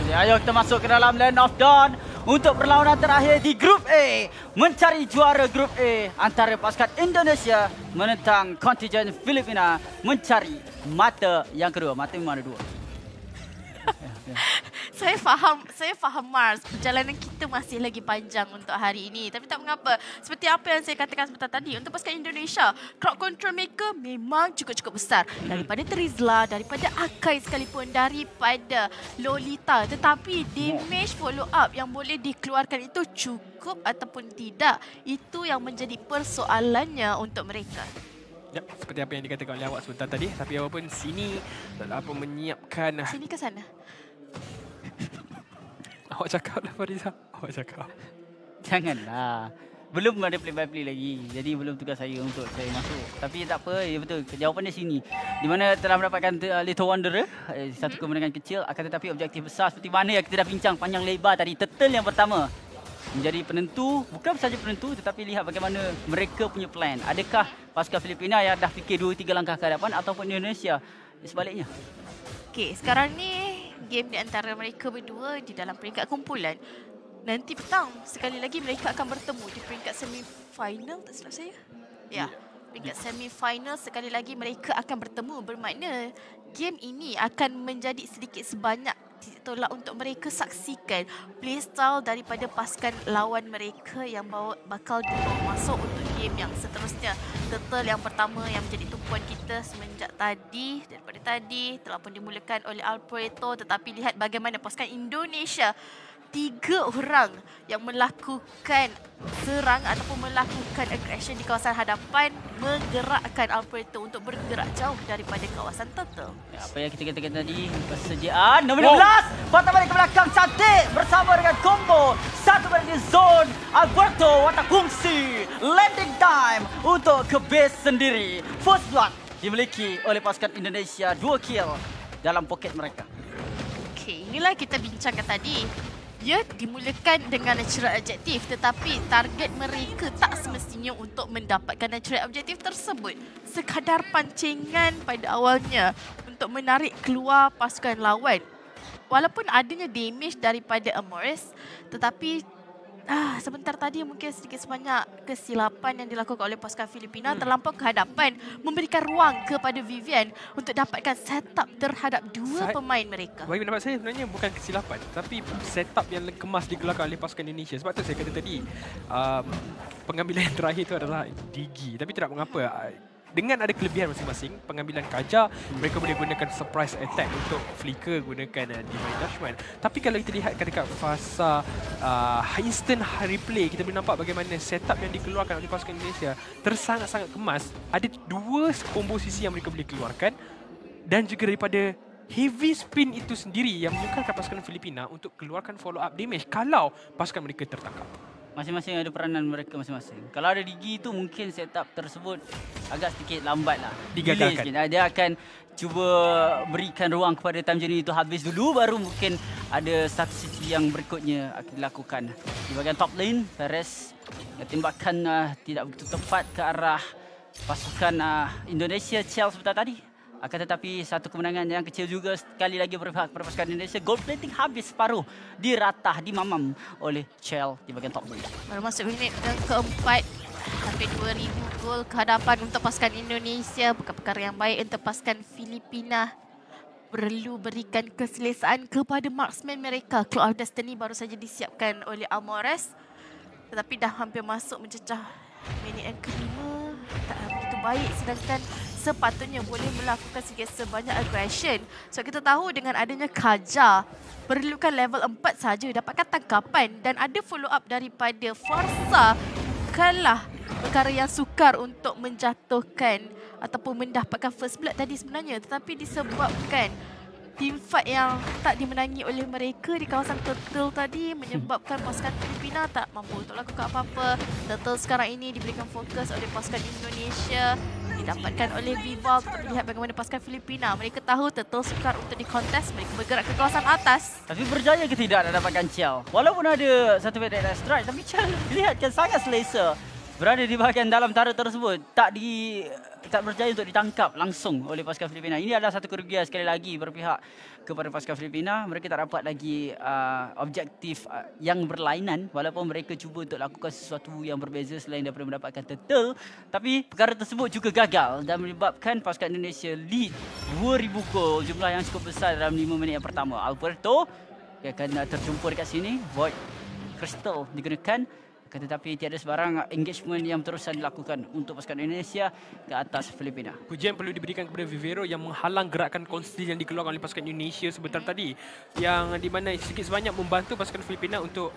Ayo kita masuk ke dalam Land of Dawn untuk perlawanan terakhir di Grup A. Mencari juara Grup A antara pasukan Indonesia menentang kontingen Filipina mencari mata yang kedua. Mata yang mana dua? Saya faham Mars. Perjalanan kita masih lagi panjang untuk hari ini. Tapi tak mengapa. Seperti apa yang saya katakan sebentar tadi. Untuk pasukan Indonesia, crowd control mereka memang cukup besar. Daripada Trizla, daripada Akai sekalipun, daripada Lolita. Tetapi damage follow up yang boleh dikeluarkan itu cukup ataupun tidak. Itu yang menjadi persoalannya untuk mereka. Ya, seperti apa yang dikatakan oleh awak sebentar tadi. Tapi apapun sini telah apa menyiapkan. Sini ke sana. Awak cakap lah Fariza. Awak cakap. Janganlah. Belum ada play by play lagi. Jadi belum tugas saya untuk saya masuk. Tapi tak apa, ya betul. Jawapan dia sini. Di mana telah mendapatkan Little Wanderer. Satu kemenangan kecil. Akan tetapi objektif besar seperti mana yang kita dah bincang panjang lebar tadi. Turtle yang pertama. Menjadi penentu. Bukan saja penentu tetapi lihat bagaimana mereka punya plan. Adakah pasukan Filipina yang dah fikir 2-3 langkah ke hadapan ataupun Indonesia sebaliknya? Okey, sekarang ni game di antara mereka berdua di dalam peringkat kumpulan. Nanti petang sekali lagi mereka akan bertemu di peringkat semi-final, tak silap saya. Ya, peringkat semi-final sekali lagi mereka akan bertemu. Bermakna game ini akan menjadi sedikit sebanyak titik tolak untuk mereka saksikan playstyle daripada pasukan lawan mereka yang bakal dibawa masuk untuk game yang seterusnya. Turtle yang pertama yang menjadi tumpuan kita semenjak tadi, daripada tadi telah pun dimulakan oleh Alpuerto, tetapi lihat bagaimana pasukan Indonesia 3 orang yang melakukan serang ataupun melakukan aggression di kawasan hadapan menggerakkan Alpuerto untuk bergerak jauh daripada kawasan Turtle. Ya, apa yang kita katakan tadi, persediaan nombor 16 patah balik ke belakang cantik bersama dengan combo satu balik di zone. Alberto watak kongsi landing time untuk ke base sendiri. First blood dimiliki oleh pasukan Indonesia, 2 kill dalam poket mereka. Okey, inilah kita bincangkan tadi. Ia dimulakan dengan natural objektif, tetapi target mereka tak semestinya untuk mendapatkan natural objektif tersebut. Sekadar pancingan pada awalnya untuk menarik keluar pasukan lawan. Walaupun adanya damage daripada Amores, tetapi sebentar tadi mungkin sedikit sebanyak kesilapan yang dilakukan oleh pasukan Filipina terlampau ke hadapan, memberikan ruang kepada Vivian untuk dapatkan setup terhadap dua pemain mereka. Bagi pendapat saya sebenarnya bukan kesilapan, tapi setup yang kemas digelarkan oleh pasukan Indonesia. Sebab tu saya kata tadi pengambilan yang terakhir itu adalah Digi. Tapi tidak mengapa. Dengan ada kelebihan masing-masing, pengambilan Kaja, mereka boleh gunakan surprise attack untuk Flicker, gunakan Divine Dashman. Tapi kalau kita lihat dekat fasa instant replay, kita boleh nampak bagaimana setup yang dikeluarkan oleh pasukan Indonesia tersangat-sangat kemas. Ada 2 komposisi yang mereka boleh keluarkan dan juga daripada heavy spin itu sendiri yang menyukarkan pasukan Filipina untuk keluarkan follow up damage kalau pasukan mereka tertangkap. Masing-masing ada peranan mereka masing-masing. Kalau ada Digi itu mungkin setup tersebut agak sedikit lambat lah. Digagalkan. Dia akan cuba berikan ruang kepada time journey itu habis dulu, baru mungkin ada satu sisi yang berikutnya akan dilakukan. Di bahagian top lane, Perez tembakan tidak begitu tepat ke arah pasukan Indonesia Chell sebentar tadi. Akan tetapi satu kemenangan yang kecil juga sekali lagi berpihak kepada pasukan Indonesia. Gold plating habis separuh, diratah, dimamam oleh Chell di bahagian top lane. Baru masuk minit yang keempat, hampir 2000 gol ke hadapan untuk pasukan Indonesia. Bukan perkara yang baik untuk pasukan Filipina. Perlu berikan keselesaan kepada marksman mereka. Claw of Destiny baru saja disiapkan oleh Amores, tetapi dah hampir masuk mencecah minit yang kelima. Tak begitu baik, sedangkan sepatutnya boleh melakukan sedikit sebanyak aggression. So kita tahu dengan adanya Kaja, perlukan level 4 saja dapatkan tangkapan dan ada follow up daripada Farsa. Bukanlah perkara yang sukar untuk menjatuhkan ataupun mendapatkan first blood tadi sebenarnya, tetapi disebabkan teamfight yang tak dimenangi oleh mereka di kawasan Turtle tadi menyebabkan pasukan Filipina tak mampu untuk lakukan apa-apa. Turtle sekarang ini diberikan fokus oleh pasukan Indonesia, didapatkan oleh Vival. Tetapi lihat bagaimana pasukan Filipina. Mereka tahu Turtle sukar untuk dikontes. Mereka bergerak ke kawasan atas. Tapi berjaya ke tidak nak dapatkan Chell? Walaupun ada satu bad strike, tapi Chell dilihatkan sangat selesa berada di bahagian dalam tara tersebut. Tak tak berjaya untuk ditangkap langsung oleh pasukan Filipina. Ini adalah satu kerugian sekali lagi berpihak kepada pasukan Filipina. Mereka tak dapat lagi objektif yang berlainan walaupun mereka cuba untuk lakukan sesuatu yang berbeza selain daripada mendapatkan turtle. Tapi perkara tersebut juga gagal dan menyebabkan pasukan Indonesia lead 2,000 gol, jumlah yang cukup besar dalam 5 minit yang pertama. Alberto akan terjumpa dekat sini. Void Crystal digunakan. Tetapi tiada sebarang engagement yang terusan dilakukan untuk pasukan Indonesia ke atas Filipina. Pujian perlu diberikan kepada Vivero yang menghalang gerakan konstil yang dikeluarkan oleh pasukan Indonesia sebentar tadi. Yang di mana sedikit sebanyak membantu pasukan Filipina untuk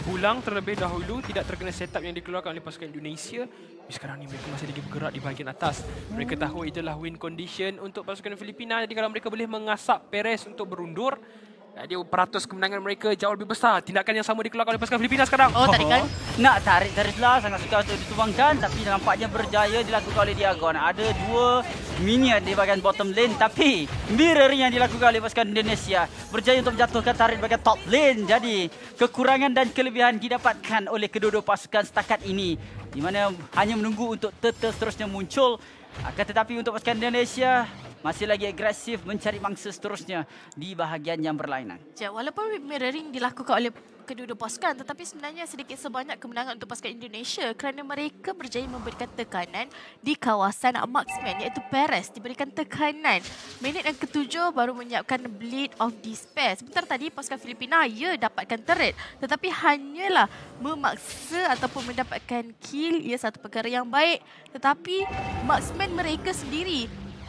pulang terlebih dahulu, tidak terkena setup yang dikeluarkan oleh pasukan Indonesia. Tapi sekarang ni mereka masih lagi bergerak di bahagian atas. Mereka tahu itulah win condition untuk pasukan Filipina. Jadi kalau mereka boleh mengasap Perez untuk berundur, dia peratus kemenangan mereka jauh lebih besar. Tindakan yang sama dikeluarkan oleh pasukan Filipina sekarang. Oh, tarikan. Nak tarik Terisla, sangat sukar untuk ditumbangkan. Tapi nampaknya berjaya dilakukan oleh Diagon. Ada 2 minion di bahagian bottom lane. Tapi mirroring yang dilakukan oleh pasukan Indonesia berjaya untuk menjatuhkan tarik di bahagian top lane. Jadi kekurangan dan kelebihan didapatkan oleh kedua-dua pasukan setakat ini. Di mana hanya menunggu untuk turtle seterusnya muncul. Akan tetapi untuk pasukan Indonesia masih lagi agresif mencari mangsa seterusnya di bahagian yang berlainan. Walaupun mirroring dilakukan oleh kedua-dua pasukan, tetapi sebenarnya sedikit sebanyak kemenangan untuk pasukan Indonesia kerana mereka berjaya memberikan tekanan di kawasan marksman iaitu Perez diberikan tekanan. Minit yang ke-7 baru menyiapkan Blade of Despair. Sebentar tadi pasukan Filipina dapatkan turret, tetapi hanyalah memaksa ataupun mendapatkan kill. Ia satu perkara yang baik, tetapi marksman mereka sendiri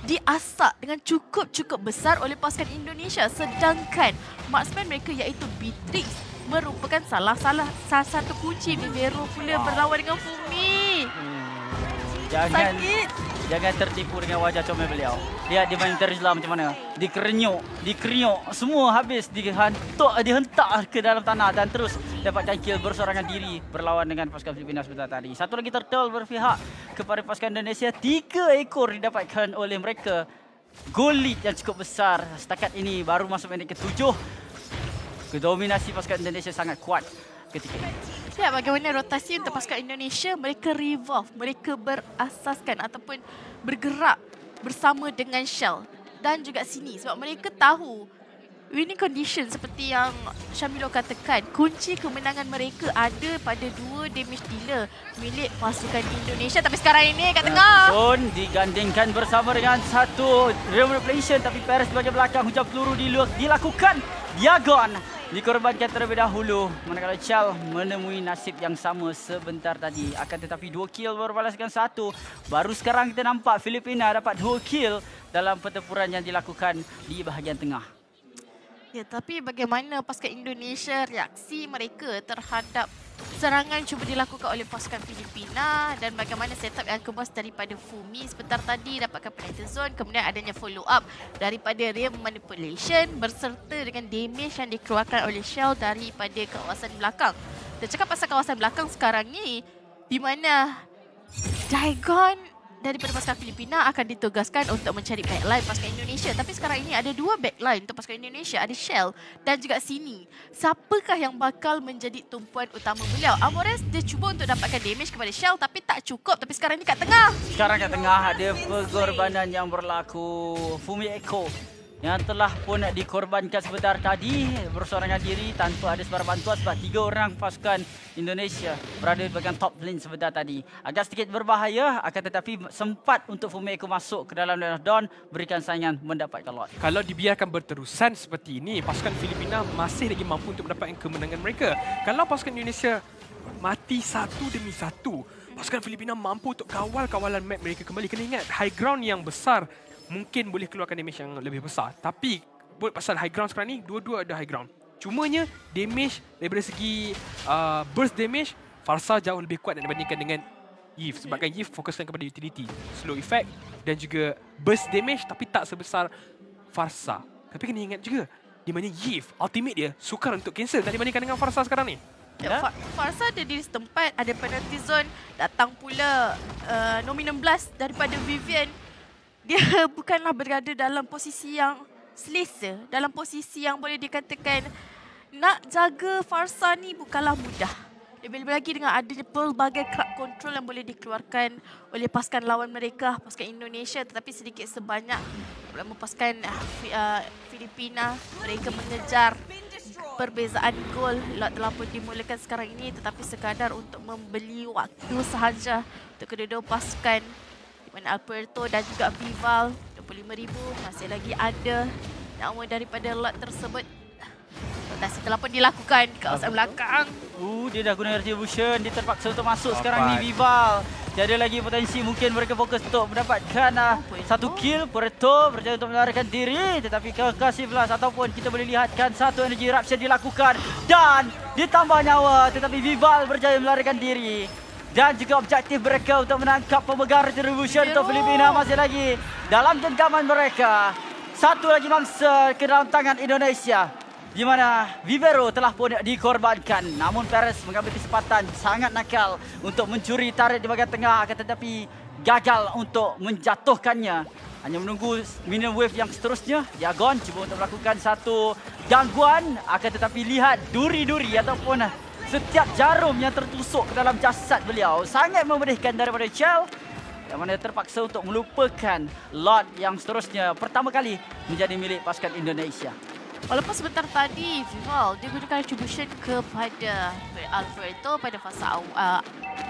diasak dengan cukup besar oleh pasukan Indonesia, sedangkan marksman mereka iaitu Beatrix merupakan salah satu kunci Vivero pula berlawan dengan Fumi. Jangan tertipu dengan wajah comel beliau. Lihat dia main Terisla macam mana. Dikerenyuk, semua habis, dihentak ke dalam tanah dan terus dapatkan kill bersorangan diri berlawan dengan pasukan Filipina sebentar tadi. Satu lagi turtle berpihak kepada pasukan Indonesia. 3 ekor didapatkan oleh mereka. Goal lead yang cukup besar setakat ini baru masuk minit ke-7. Kedominasi pasukan Indonesia sangat kuat ketika ini. Ya, bagaimana rotasi untuk pasukan Indonesia? Mereka revolve, mereka berasaskan ataupun bergerak bersama dengan Shell dan juga sini sebab mereka tahu winning condition seperti yang Syamilo katakan, kunci kemenangan mereka ada pada 2 damage dealer milik pasukan Indonesia. Tapi sekarang ini kat tengah pun digandingkan bersama dengan satu revelation, tapi Perez di bahagian belakang, hujan peluru dilakukan. Diagon dikorbankan terlebih dahulu, manakala Chal menemui nasib yang sama sebentar tadi. Akan tetapi 2 kill berbalaskan 1. Baru sekarang kita nampak Filipina dapat 2 kill dalam pertempuran yang dilakukan di bahagian tengah. Ya, tapi bagaimana pasukan Indonesia, reaksi mereka terhadap serangan cuba dilakukan oleh pasukan Filipina dan bagaimana setup yang kemas daripada Fumi sebentar tadi dapatkan penalty zone, kemudian adanya follow up daripada Realm Manipulation berserta dengan damage yang dikeluarkan oleh Shell daripada kawasan belakang. Dan cakap pasal kawasan belakang sekarang ni, di mana Diagon daripada pasukan Filipina akan ditugaskan untuk mencari backline pasukan Indonesia. Tapi sekarang ini ada 2 backline untuk pasukan Indonesia. Ada Shell dan juga sini. Siapakah yang bakal menjadi tumpuan utama beliau? Amores dia cuba untuk dapatkan damage kepada Shell tapi tak cukup. Tapi sekarang ini kat tengah. Sekarang kat tengah ada pengorbanan yang berlaku. Fumi Eko yang telah pun dikorbankan sebentar tadi bersorangan diri tanpa ada sebarang bantuan sebab 3 orang pasukan Indonesia berada di bahagian top lane sebentar tadi. Agak sedikit berbahaya, akan tetapi sempat untuk Fumi Eko masuk ke dalam lane of Dawn, berikan saingan mendapatkan lot. Kalau dibiarkan berterusan seperti ini, pasukan Filipina masih lagi mampu untuk mendapatkan kemenangan mereka. Kalau pasukan Indonesia mati satu demi satu, pasukan Filipina mampu untuk kawal kawalan map mereka kembali. Kena ingat, high ground yang besar mungkin boleh keluarkan damage yang lebih besar. Tapi buat pasal high ground sekarang ni, dua-dua ada high ground. Cumanya damage daripada segi burst damage, Farsa jauh lebih kuat dibandingkan dengan Yves. Sebabkan Yves fokuskan kepada utility, slow effect dan juga burst damage tapi tak sebesar Farsa. Tapi kena ingat juga, di mana Yves ultimate dia sukar untuk cancel tak dibandingkan dengan Farsa sekarang ni. Ya, Farsa ada di setempat, ada penalty zone, datang pula Nominum Blast daripada Vivian. Dia bukanlah berada dalam posisi yang selesa, dalam posisi yang boleh dikatakan nak jaga Farsa ni bukanlah mudah. Lebih-lebih lagi dengan adanya pelbagai crowd control yang boleh dikeluarkan oleh pasukan lawan mereka, pasukan Indonesia, tetapi sedikit sebanyak pasukan Filipina, mereka mengejar perbezaan gol. Lot telah pun dimulakan sekarang ini, tetapi sekadar untuk membeli waktu sahaja untuk kedua-dua pasukan, di mana Alberto dan juga Vival 25,000 masih lagi ada nama daripada lot tersebut. Rotasi telah pun dilakukan di kawasan belakang. Dia dah guna retribution. Dia terpaksa untuk masuk sekarang ni Vival. Tiada lagi potensi. Mungkin mereka fokus untuk mendapatkan satu kill. Puerto berjaya untuk melarikan diri. Tetapi kekasih Vlas ataupun kita boleh lihatkan satu energy eruption dilakukan. Dan ditambah nyawa. Tetapi Vival berjaya melarikan diri. Dan juga objektif mereka untuk menangkap pemegang retribution untuk Filipina masih lagi dalam genggaman mereka. Satu lagi mangsa ke dalam tangan Indonesia, di mana Vivero telah pun dikorbankan. Namun Perez mengambil kesempatan sangat nakal untuk mencuri tarik di bahagian tengah, akan tetapi gagal untuk menjatuhkannya. Hanya menunggu minion wave yang seterusnya. Diagon cuba untuk melakukan satu gangguan, akan tetapi lihat duri-duri ataupun setiap jarum yang tertusuk ke dalam jasad beliau sangat memedihkan daripada Chell, yang mana terpaksa untuk melupakan lot yang seterusnya pertama kali menjadi milik pasukan Indonesia. Walaupun sebentar tadi Vival dia gunakan retribution kepada Alberto pada fasa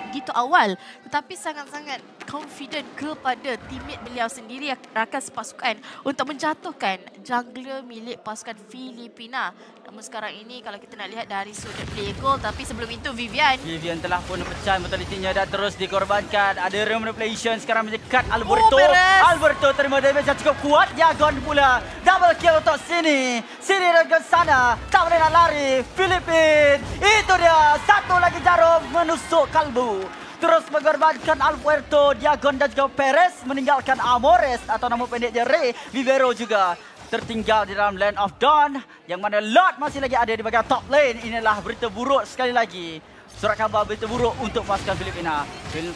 begitu awal, tetapi sangat-sangat confident kepada teammate beliau sendiri rakan sepasukan untuk menjatuhkan jungler milik pasukan Filipina. Namun sekarang ini kalau kita nak lihat dari sudut play goal, tapi sebelum itu Vivian telah pun pecah mentalitinya dan terus dikorbankan. Ada remanipulation sekarang mendekat Alberto. Alberto terima damage yang cukup kuat. Diagon pula. Double kill untuk sini. Sini dengan sana. Tak boleh nak lari. Filipin. Itu dia. Satu lagi jarum menusuk kalbu. Terus mengorbankan Alberto, Diagon dan juga Perez, meninggalkan Amores atau nama pendeknya Ray. Vivero juga tertinggal di dalam Land of Dawn, yang mana Lot masih lagi ada di bahagian top lane. Inilah berita buruk sekali lagi. Surat khabar berita buruk untuk pasukan Filipina.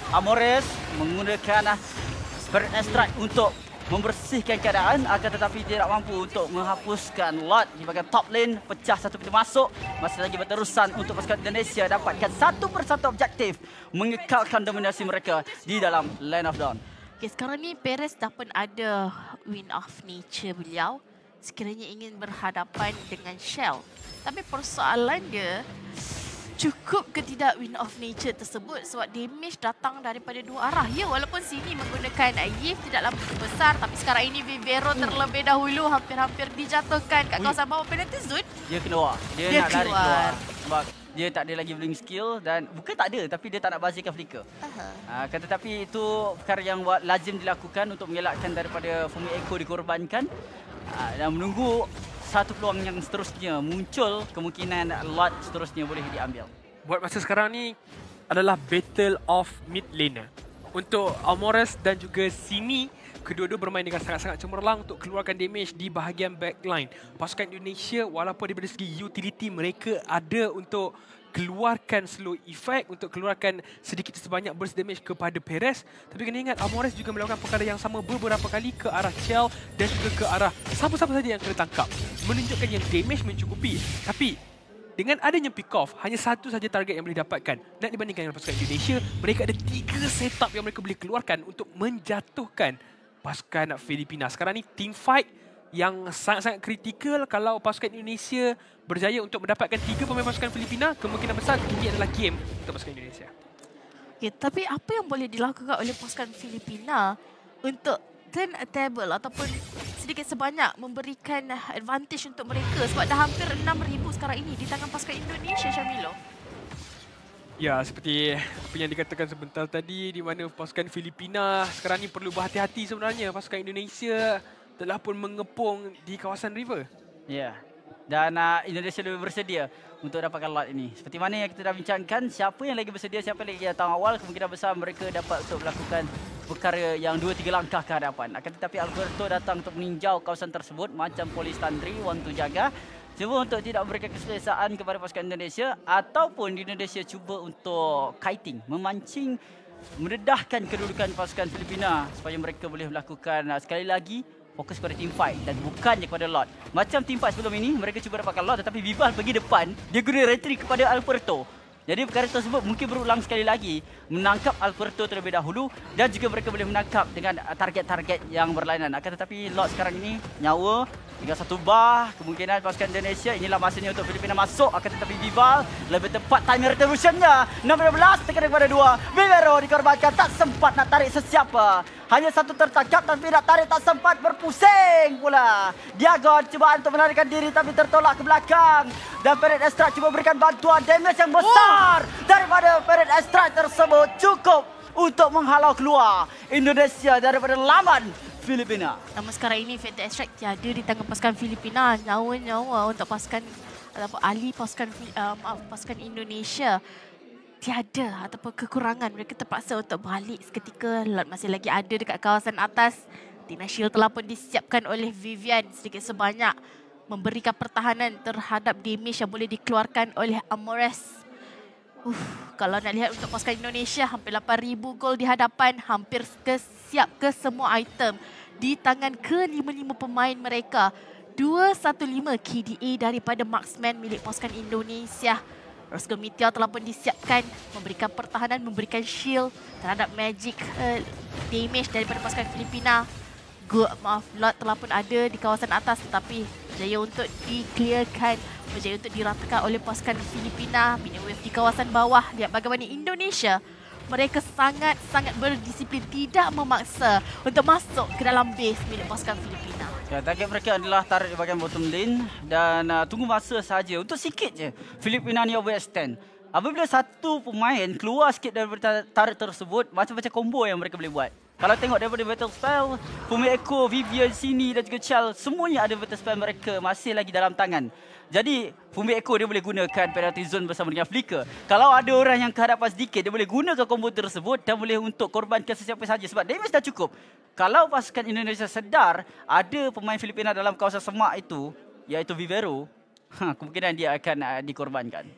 Amores menggunakan Spirit Strike untuk membersihkan keadaan, akan tetapi tidak mampu untuk menghapuskan Lot di bahagian top lane. Pecah satu pintu masuk. Masih lagi berterusan untuk pasukan Indonesia dapatkan satu persatu objektif mengekalkan dominasi mereka di dalam Land of Dawn. Okay, sekarang ni Perez dah pun ada Wind of Nature beliau sekiranya ingin berhadapan dengan Shell. Tapi persoalan dia, cukup ke tidak Wind of Nature tersebut sebab damage datang daripada dua arah. Ya, walaupun sini menggunakan Yif tidaklah begitu besar, tapi sekarang ini Vivero terlebih dahulu hampir-hampir dijatuhkan kat kawasan bawah penalty zone. Dia keluar. Dia nak lari keluar. Sebab dia tak ada lagi bling skill dan bukan tak ada, tapi dia tak nak bazirkan flicker. Tetapi itu perkara yang lazim dilakukan untuk mengelakkan daripada Fumi Echo dikorbankan. Dan menunggu satu peluang yang seterusnya muncul, kemungkinan lot seterusnya boleh diambil. Buat masa sekarang ni adalah Battle of Mid Lane. Untuk Amores dan juga Sini, kedua-dua bermain dengan sangat-sangat cemerlang untuk keluarkan damage di bahagian backline. Pasukan Indonesia, walaupun daripada segi utility mereka ada untuk keluarkan slow effect, untuk keluarkan sedikit sebanyak burst damage kepada Perez. Tapi kena ingat, Amores juga melakukan perkara yang sama beberapa kali ke arah Chell dan juga ke arah siapa-siapa saja yang kena tangkap. Menunjukkan yang damage mencukupi. Tapi dengan adanya pick off, hanya satu saja target yang boleh dapatkan. Nak dibandingkan dengan pasukan Indonesia, mereka ada 3 setup yang mereka boleh keluarkan untuk menjatuhkan pasukan Filipina. Sekarang ni team fight yang sangat-sangat kritikal. Kalau pasukan Indonesia berjaya untuk mendapatkan 3 pemain pasukan Filipina, kemungkinan besar ini adalah game untuk pasukan Indonesia. Ya, tapi apa yang boleh dilakukan oleh pasukan Filipina untuk turn a table ataupun sedikit sebanyak memberikan advantage untuk mereka, sebab dah hampir 6,000 sekarang ini di tangan pasukan Indonesia, Syamilo? Ya, seperti apa yang dikatakan sebentar tadi, di mana pasukan Filipina sekarang ni perlu berhati-hati sebenarnya. Pasukan Indonesia telah pun mengepung di kawasan river. Ya, dan Indonesia lebih bersedia untuk dapatkan lot ini. Seperti mana yang kita dah bincangkan, siapa yang lagi bersedia, siapa yang lagi datang awal, kemungkinan besar mereka dapat untuk melakukan perkara yang 2-3 langkah ke hadapan. Akan tetapi Alberto datang untuk meninjau kawasan tersebut macam polis tantri, want to jaga. Cuba untuk tidak memberikan keselesaan kepada pasukan Indonesia, ataupun Indonesia cuba untuk kiting, memancing, mendedahkan kedudukan pasukan Filipina supaya mereka boleh melakukan sekali lagi fokus pada team fight dan bukannya kepada lot. Macam team fight sebelum ini, mereka cuba dapatkan lot tetapi Vival pergi depan, dia guna retreat kepada Alberto. Jadi perkara tersebut mungkin berulang sekali lagi. Menangkap Alberto terlebih dahulu dan juga mereka boleh menangkap dengan target-target yang berlainan. Akan tetapi Lord sekarang ini nyawa tinggal satu bar. Kemungkinan pasukan Indonesia inilah masanya untuk Filipina masuk. Akan tetapi Vival lebih tepat timing retributionnya. 16 tekan kepada 2. Vivero dikorbankan, tak sempat nak tarik sesiapa. Hanya satu tertangkap tapi nak tarik tak sempat, berpusing pula. Diagon cuba untuk melarikan diri tapi tertolak ke belakang. Dan Parade Extract cuba berikan bantuan, damage yang besar daripada Parade Extract tersebut cukup untuk menghalau keluar Indonesia daripada laman Filipina. Namun sekarang ini Parade Extract tiada di tangan pasukan Filipina. Nyawa-nyawa untuk pasukan ataupun ahli pasukan Indonesia tiada ataupun kekurangan. Mereka terpaksa untuk balik seketika. Lot masih lagi ada dekat kawasan atas. Tina Shield telah pun disiapkan oleh Vivian sedikit sebanyak memberikan pertahanan terhadap damage yang boleh dikeluarkan oleh Amores. Kalau nak lihat untuk pasukan Indonesia, hampir 8,000 gol di hadapan, hampir siap ke semua item di tangan ke-55 pemain mereka. 215 KDA daripada marksman milik pasukan Indonesia. Roscoe Meteor telah pun disiapkan memberikan pertahanan, memberikan shield terhadap magic damage daripada pasukan Filipina. Lot telah pun ada di kawasan atas tetapi berjaya untuk di-clearkan, berjaya untuk diratakan oleh pasukan Filipina. Minion Wave di kawasan bawah. Lihat bagaimana Indonesia, mereka sangat-sangat berdisiplin, tidak memaksa untuk masuk ke dalam base milik pasukan Filipina. Ya, target mereka adalah tarik di bahagian bottom lane dan tunggu masa saja untuk sikit je Filipina ni overextend. Apabila satu pemain keluar sikit daripada tarik tersebut, macam-macam combo yang mereka boleh buat. Kalau tengok daripada Battle Spell, Fumi Echo, Vivian sini dan juga Chell, semuanya ada Battle Spell mereka masih lagi dalam tangan. Jadi, Fumi Echo dia boleh gunakan penalty zone bersama dengan Flicker. Kalau ada orang yang kehadapan sedikit, dia boleh gunakan combo tersebut dan boleh untuk korbankan sesiapa saja sebab damage dah cukup. Kalau pasukan Indonesia sedar ada pemain Filipina dalam kawasan semak itu, iaitu Vivero, kemungkinan dia akan dikorbankan.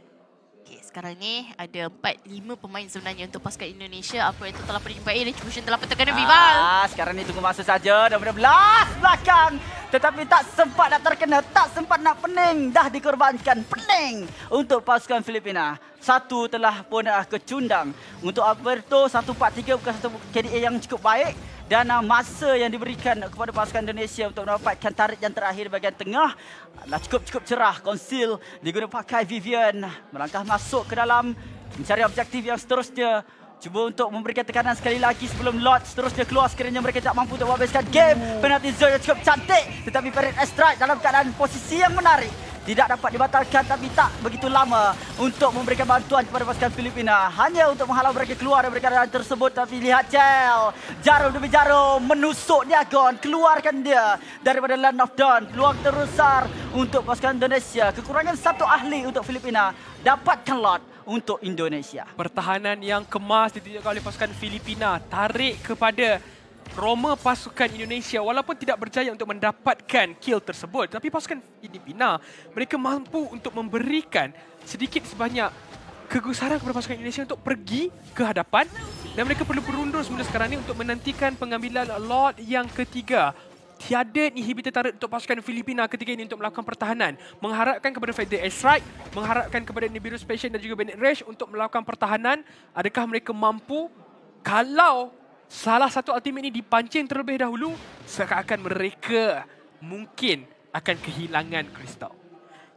Okay, sekarang ni ada 4-5 pemain sebenarnya untuk pasukan Indonesia. Apa itu telah dijumpai, retribution telah terkena Vival. Sekarang ni tunggu masa saja dan belas belakang. Tetapi tak sempat nak terkena, tak sempat nak pening. Dah dikorbankan, pening untuk pasukan Filipina. Satu telah pun kecundang. Untuk Alberto, 143 bukan satu KDA yang cukup baik. Dan masa yang diberikan kepada pasukan Indonesia untuk mendapatkan tarik yang terakhir bahagian tengah adalah cukup cerah. Conceal digunakan pakai Vivian. Melangkah masuk ke dalam mencari objektif yang seterusnya. Cuba untuk memberikan tekanan sekali lagi sebelum Lord seterusnya keluar sekiranya mereka tak mampu untuk habiskan game. Penalty zone yang cukup cantik. Tetapi Parade Extract dalam keadaan posisi yang menarik. Tidak dapat dibatalkan tapi tak begitu lama untuk memberikan bantuan kepada pasukan Filipina. Hanya untuk menghalau mereka keluar dari keadaan tersebut. Tapi lihat Chell. Jarum demi jarum menusuk Diagon. Keluarkan dia daripada Land of Dawn. Peluang terbesar untuk pasukan Indonesia. Kekurangan satu ahli untuk Filipina. Dapatkan Lord untuk Indonesia. Pertahanan yang kemas ditunjukkan oleh pasukan Filipina. Tarik kepada Roma pasukan Indonesia walaupun tidak berjaya untuk mendapatkan kill tersebut, tapi pasukan Filipina mereka mampu untuk memberikan sedikit sebanyak kegusaran kepada pasukan Indonesia untuk pergi ke hadapan dan mereka perlu berundur semula sekarang ini untuk menantikan pengambilan Lord yang ketiga. Tiada inhibitor turret untuk pasukan Filipina ketika ini untuk melakukan pertahanan. Mengharapkan kepada Feather Strike, mengharapkan kepada Nibiru's Passion dan juga Bennett Rush untuk melakukan pertahanan. Adakah mereka mampu? Kalau salah satu ultimate ini dipancing terlebih dahulu, seakan-akan mereka mungkin akan kehilangan kristal.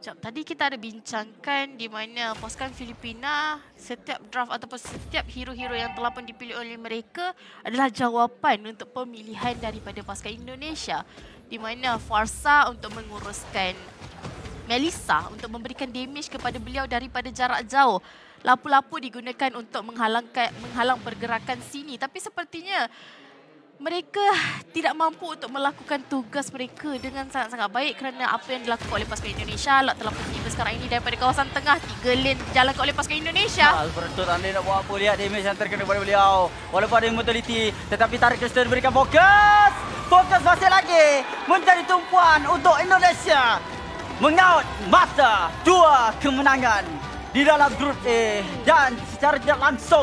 Tadi kita ada bincangkan di mana pasukan Filipina, setiap draft ataupun setiap hero-hero yang telah pun dipilih oleh mereka adalah jawapan untuk pemilihan daripada pasukan Indonesia. Di mana Farsa untuk menguruskan Melissa untuk memberikan damage kepada beliau daripada jarak jauh. Lapu-lapu digunakan untuk menghalang pergerakan sini. Tapi sepertinya mereka tidak mampu untuk melakukan tugas mereka dengan sangat-sangat baik kerana apa yang dilakukan oleh pasukan Indonesia. Lot telah tiba sekarang ini daripada kawasan tengah. 3 lane dijalankan oleh pasukan Indonesia. Alberto tak boleh nak buat apa. Lihat damage yang terkena kepada beliau. Walaupun ada immortality. Tetapi tarik Kristen berikan fokus. Fokus masih lagi menjadi tumpuan untuk Indonesia. Mengaut masa 2 kemenangan di dalam grup A dan secara tidak langsung